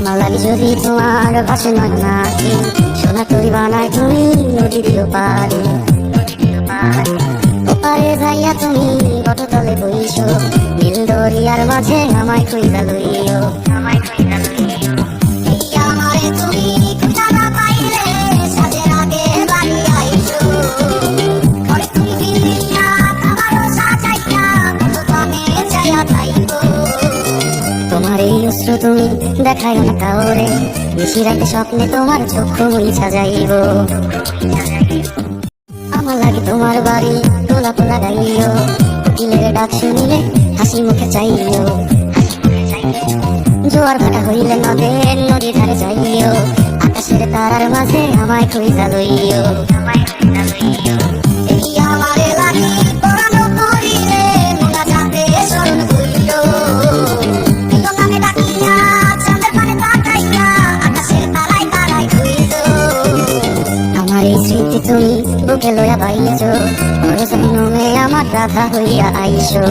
আমার লাগি যদি তোমার ভাষে নয় নাকি সোনা তরি বানায় তুমি নদী দিও পারে ওপারে যাইয়া তুমি বটতলে বইছো নীল দরিয়ার মাঝে আমায় খুঁজা লইও আমারে তুমি খুঁজা না পাইলে সাজের আগে বাড়ি আইছো ঘরে তুমি ফিরিয়া খাবারও সাজাইয়া কত দামে চাইয়া থাইকো তোমার এই অশ্রু তুমি দেখাই না কাউরে বেশি রাতে স্বপ্নে তোমার চক্ষু মুইছা যাইব আমার লাগে তোমার বাড়ি গোলাপ লাগাইও কোকিলের ডাক শুনিলে হাসি মুখে চাইও জোয়ার ভাটা হইলে নদীর ধারে যাইও আকাশের তারার মাঝে আমায় খুঁজা লইও এই আমারে লাগি পরানো করিলে মোরা যাতে স্মরণ করিও তোমাকে ডাকিয়া চাঁদের পানে তাকাইয়া আকাশের তারায় তারায় খুঁজো আমার এই স্মৃতি তুমি বুকে লইয়া পাইছো বড় জন্মে আমার রাধা হইয়া আইসো